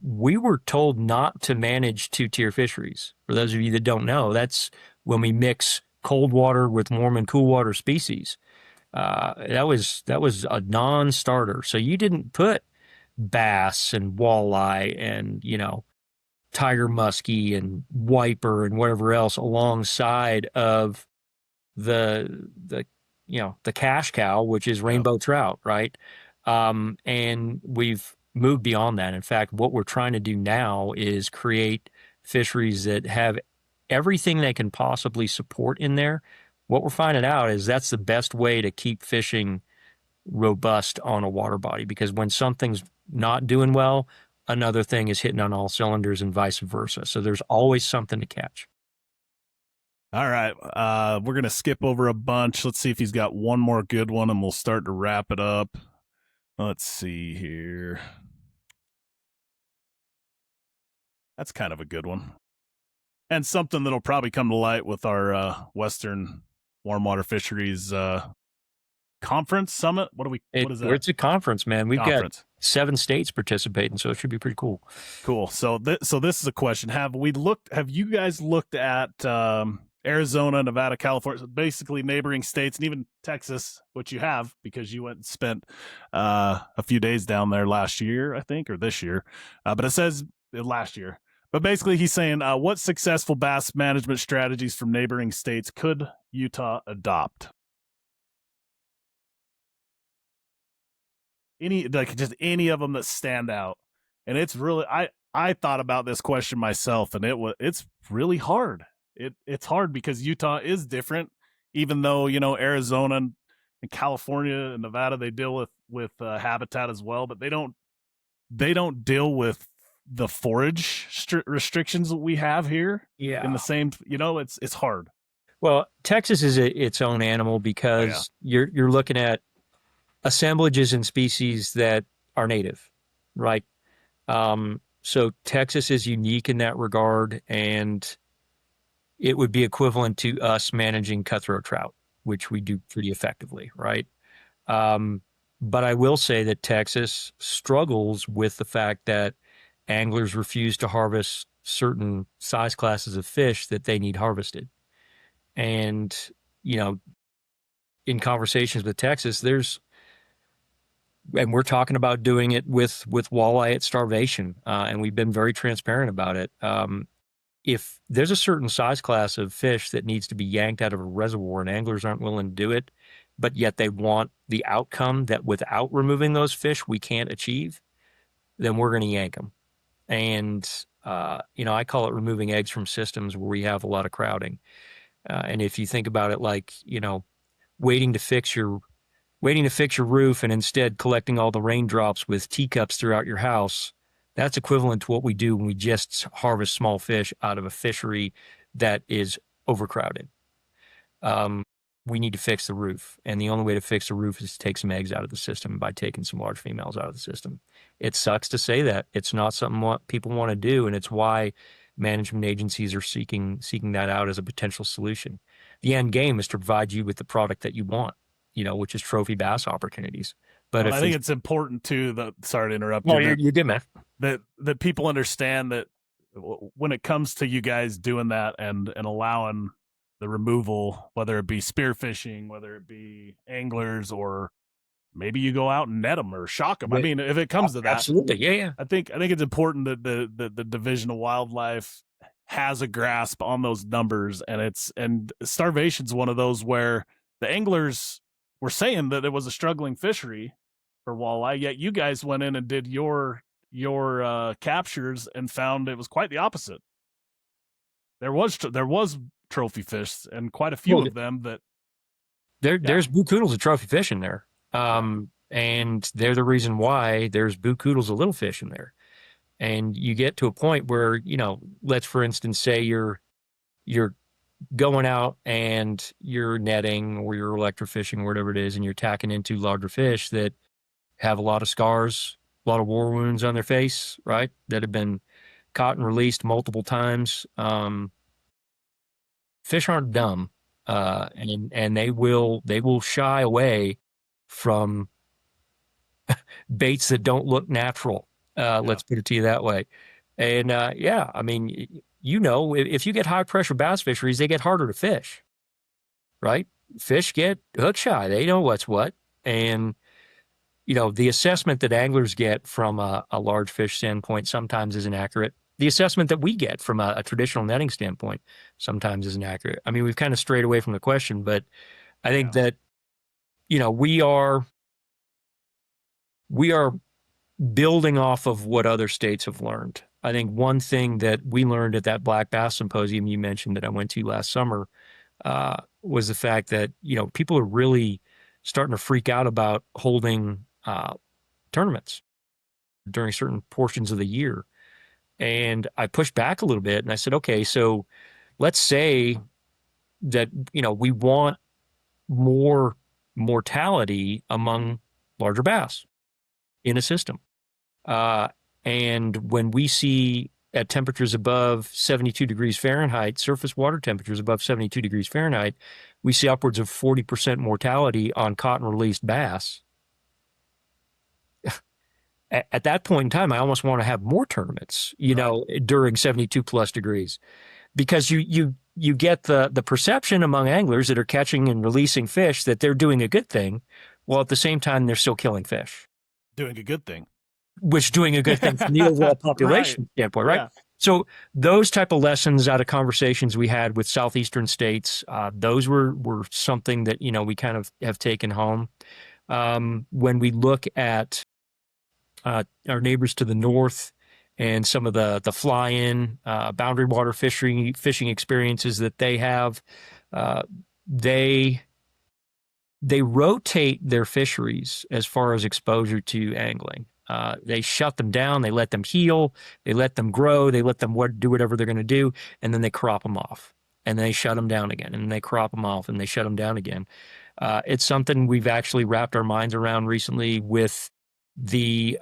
We were told not to manage 2-tier fisheries. For those of you that don't know, that's when we mix cold water with warm and cool water species. That was a non-starter. So you didn't put bass and walleye and, tiger muskie and wiper and whatever else alongside of the cash cow, which is rainbow trout, right? And we've moved beyond that. In fact, what we're trying to do now is create fisheries that have everything they can possibly support in there. What we're finding out is that's the best way to keep fishing robust on a water body, because when something's not doing well, another thing is hitting on all cylinders and vice versa. So there's always something to catch. All right. We're going to skip over a bunch. Let's see if he's got one more good one, and we'll start to wrap it up. Let's see here. That's kind of a good one. And something that'll probably come to light with our Western Warm Water Fisheries Conference Summit. What is that? It's a conference, man. We've got 7 states participating, so it should be pretty cool. Cool. So this is a question. Have you guys looked at Arizona, Nevada, California, basically neighboring states, and even Texas, which you have because you went and spent a few days down there last year, I think, or this year. But it says last year. But basically, he's saying, what successful bass management strategies from neighboring states could Utah adopt? just any of them that stand out. And it's really, I thought about this question myself, and it's really hard. It's hard because Utah is different, even though, Arizona and California and Nevada, they deal with habitat as well, but they don't deal with the forage restrictions that we have here. Yeah. In the same, it's hard. Well, Texas is its own animal because you're looking at assemblages and species that are native, right? So Texas is unique in that regard, and it would be equivalent to us managing cutthroat trout, which we do pretty effectively, right? But I will say that Texas struggles with the fact that anglers refuse to harvest certain size classes of fish that they need harvested. And, in conversations with Texas, and we're talking about doing it with walleye at starvation, and we've been very transparent about it. If there's a certain size class of fish that needs to be yanked out of a reservoir and anglers aren't willing to do it, but yet they want the outcome that without removing those fish we can't achieve, then we're going to yank them. And, I call it removing eggs from systems where we have a lot of crowding. And if you think about it like, waiting to fix your roof and instead collecting all the raindrops with teacups throughout your house, that's equivalent to what we do when we just harvest small fish out of a fishery that is overcrowded. We need to fix the roof. And the only way to fix the roof is to take some eggs out of the system by taking some large females out of the system. It sucks to say that. It's not something what people want to do, and it's why management agencies are seeking that out as a potential solution. The end game is to provide you with the product that you want, which is trophy bass opportunities. But I think it's important too sorry to interrupt you. Oh, you did, man. That people understand that when it comes to you guys doing that and allowing the removal, whether it be spearfishing, whether it be anglers, or maybe you go out and net them or shock them. I mean, if it comes to that, absolutely, yeah. I think it's important that the Division of Wildlife has a grasp on those numbers, and starvation's one of those where the anglers were saying that it was a struggling fishery for walleye, yet you guys went in and did your captures and found it was quite the opposite. There was trophy fish, and quite a few of them that there's bukudos of trophy fish in there. And they're the reason why there's bukudos of little fish in there. And you get to a point where, let's for instance say you're going out and you're netting or you're electrofishing or whatever it is, and you're tacking into larger fish that have a lot of scars, a lot of war wounds on their face, right? That have been caught and released multiple times. Fish aren't dumb, and they will shy away from baits that don't look natural. Let's put it to you that way. And I mean, if you get high pressure bass fisheries, they get harder to fish, right? Fish get hook shy. They know what's what. And, the assessment that anglers get from a large fish standpoint sometimes isn't accurate. The assessment that we get from a traditional netting standpoint sometimes isn't accurate. I mean, we've kind of strayed away from the question, but I think that, we are building off of what other states have learned. I think one thing that we learned at that Black Bass Symposium you mentioned that I went to last summer was the fact that, people are really starting to freak out about holding tournaments during certain portions of the year. And I pushed back a little bit and I said, okay, so let's say that, we want more mortality among larger bass in a system. And when we see at temperatures above 72 degrees Fahrenheit, surface water temperatures above 72 degrees Fahrenheit, we see upwards of 40% mortality on caught and released bass. At that point in time, I almost want to have more tournaments, during 72 plus degrees, because you get the perception among anglers that are catching and releasing fish that they're doing a good thing, while at the same time they're still killing fish. Doing a good thing. Which doing a good thing from the overall population standpoint, right? Yeah. So those type of lessons out of conversations we had with southeastern states, those were something that, we kind of have taken home. When we look at our neighbors to the north, and some of the fly-in boundary water fishing experiences that they have. Uh, they they rotate their fisheries as far as exposure to angling. They shut them down, they let them heal, they let them grow, they let them do whatever they're going to do, and then they crop them off. And they shut them down again, and they crop them off, and they shut them down again. It's something we've actually wrapped our minds around recently with the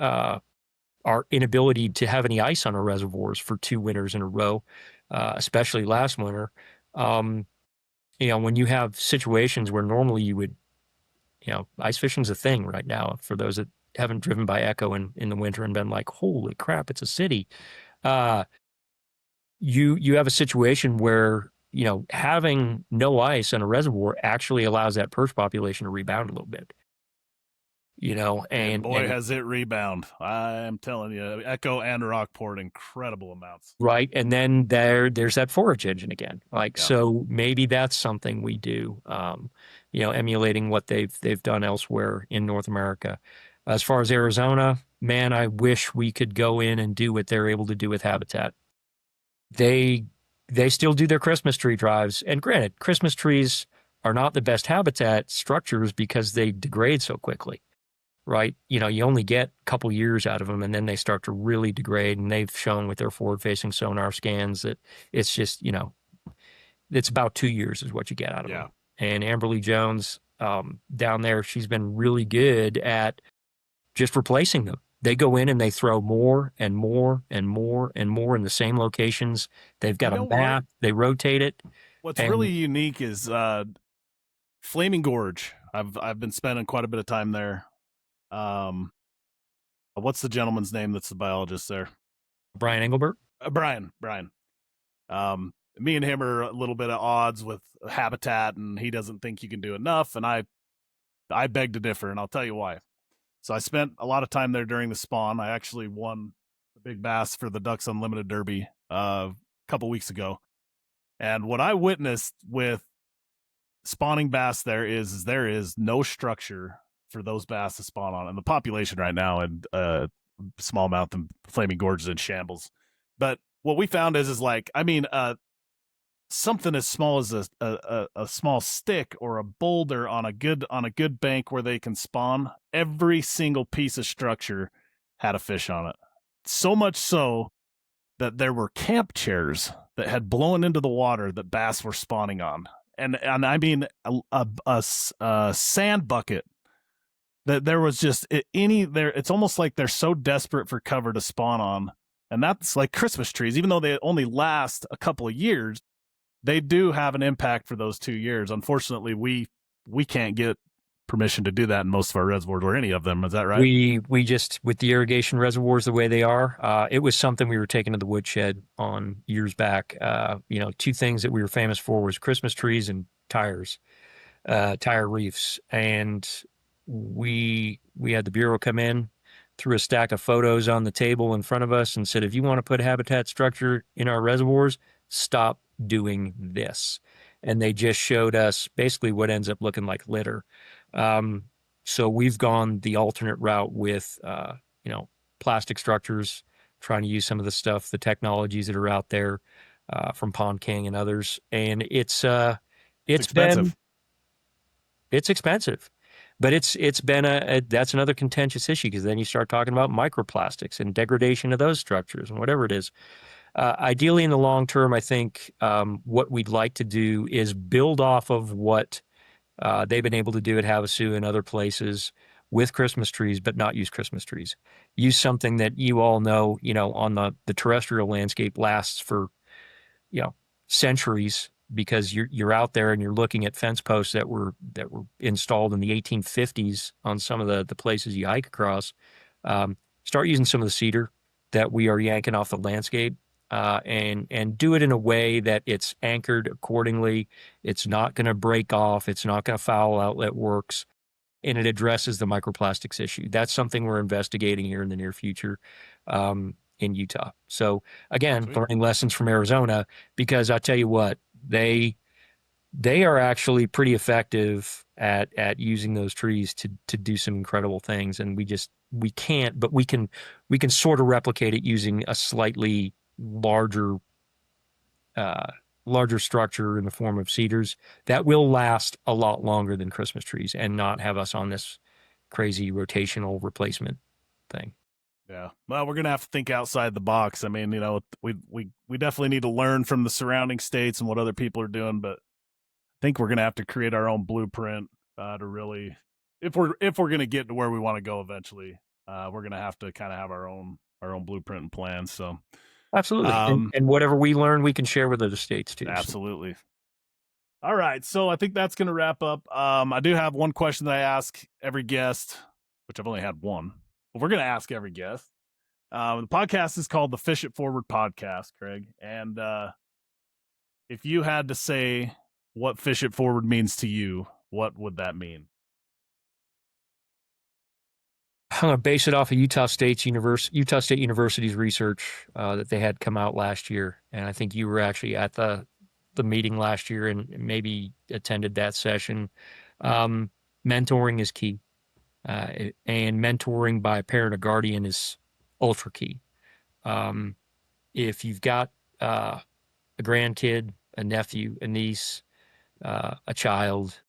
our inability to have any ice on our reservoirs for 2 winters in a row, especially last winter. Um, when you have situations where normally you would, ice fishing's a thing right now for those that haven't driven by Echo in the winter and been like, holy crap, it's a city. You have a situation where, having no ice on a reservoir actually allows that perch population to rebound a little bit. And boy, has it rebound. I'm telling you, Echo and Rockport, incredible amounts. Right. And then there's that forage engine again. So maybe that's something we do, emulating what they've done elsewhere in North America. As far as Arizona, man, I wish we could go in and do what they're able to do with habitat. They still do their Christmas tree drives. And granted, Christmas trees are not the best habitat structures because they degrade so quickly. Right. You only get a couple years out of them, and then they start to really degrade. And they've shown with their forward-facing sonar scans that it's just, it's about 2 years is what you get out of them. And Amberly Jones down there, she's been really good at just replacing them. They go in and they throw more and more and more and more in the same locations. They've got a map. They rotate it. What's really unique is Flaming Gorge. I've been spending quite a bit of time there. What's the gentleman's name that's the biologist there? Brian Engelbert? Brian. Me and him are a little bit at odds with habitat, and he doesn't think you can do enough, and I beg to differ, and I'll tell you why. So I spent a lot of time there during the spawn. I actually won the big bass for the Ducks Unlimited Derby a couple weeks ago. And what I witnessed with spawning bass there is no structure for those bass to spawn on, and the population right now in smallmouth and Flaming Gorge is in shambles. But what we found is something as small as a small stick or a boulder on a good bank where they can spawn, every single piece of structure had a fish on it. So much so that there were camp chairs that had blown into the water that bass were spawning on, and I mean a sand bucket. That there was just it's almost like they're so desperate for cover to spawn on. And that's like Christmas trees. Even though they only last a couple of years, they do have an impact for those 2 years. Unfortunately, we can't get permission to do that in most of our reservoirs or any of them. Is that right? We just, with the irrigation reservoirs the way they are, it was something we were taking to the woodshed on years back. 2 things that we were famous for was Christmas trees and tires, tire reefs. And we had the Bureau come in, threw a stack of photos on the table in front of us and said, if you want to put habitat structure in our reservoirs, stop doing this. And they just showed us basically what ends up looking like litter. So we've gone the alternate route with, plastic structures, trying to use some of the stuff, the technologies that are out there from Pond King and others. And it's expensive. It's expensive. But it's been that's another contentious issue, because then you start talking about microplastics and degradation of those structures and whatever it is. Ideally, in the long term, I think what we'd like to do is build off of what they've been able to do at Havasu and other places with Christmas trees, but not use Christmas trees. Use something that you all know, on the terrestrial landscape lasts for, centuries, because you're out there and you're looking at fence posts that were installed in the 1850s on some of the places you hike across. Start using some of the cedar that we are yanking off the landscape, and do it in a way that it's anchored accordingly. It's not going to break off. It's not going to foul outlet works, and it addresses the microplastics issue. That's something we're investigating here in the near future in Utah. So again, learning lessons from Arizona, because I tell you what, they are actually pretty effective at using those trees to do some incredible things. And we just, we can't, but we can sort of replicate it using a slightly larger structure in the form of cedars that will last a lot longer than Christmas trees and not have us on this crazy rotational replacement thing. Yeah. Well, we're gonna have to think outside the box. I mean, we definitely need to learn from the surrounding states and what other people are doing, but I think we're gonna have to create our own blueprint to really, if we're gonna get to where we want to go eventually, we're gonna have to kind of have our own blueprint and plan. So, Absolutely. And whatever we learn, we can share with other states too. absolutely. All right, so I think that's gonna wrap up. I do have one question that I ask every guest, which I've only had one, but we're gonna ask every guest. The podcast is called the Fish It Forward Podcast, Craig. And if you had to say what Fish It Forward means to you, what would that mean? I'm going to base it off of Utah State University's research that they had come out last year. And I think you were actually at the meeting last year and maybe attended that session. Mentoring is key. And mentoring by a parent or guardian is ultra key. If you've got a grandkid, a nephew, a niece, a child,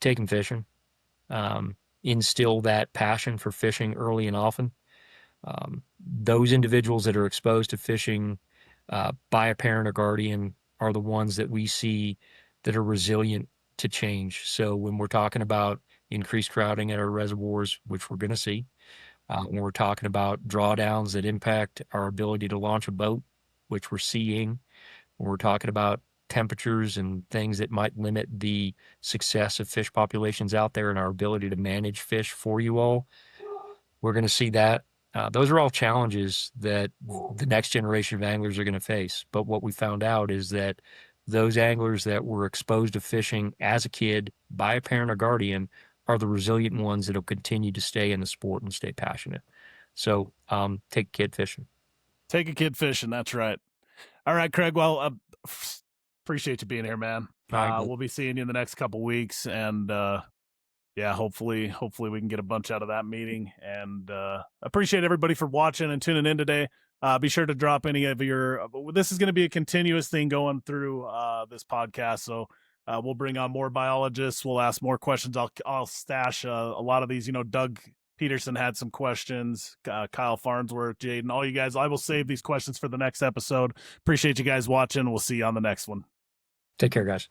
take them fishing. Instill that passion for fishing early and often. Those individuals that are exposed to fishing by a parent or guardian are the ones that we see that are resilient to change. So when we're talking about increased crowding at our reservoirs, which we're going to see, when we're talking about drawdowns that impact our ability to launch a boat, which we're seeing, when we're talking about temperatures and things that might limit the success of fish populations out there and our ability to manage fish for you all, we're going to see that. Those are all challenges that the next generation of anglers are going to face. But what we found out is that those anglers that were exposed to fishing as a kid by a parent or guardian are the resilient ones that will continue to stay in the sport and stay passionate. So take a kid fishing. Take a kid fishing. That's right. All right, Craig. Well, appreciate you being here, man. We'll be seeing you in the next couple weeks, and yeah, hopefully we can get a bunch out of that meeting. And appreciate everybody for watching and tuning in today. Be sure to drop any of your. This is going to be a continuous thing going through this podcast, so we'll bring on more biologists. We'll ask more questions. I'll stash a lot of these. Doug Peterson had some questions. Kyle Farnsworth, Jaden, all you guys. I will save these questions for the next episode. Appreciate you guys watching. We'll see you on the next one. Take care, guys.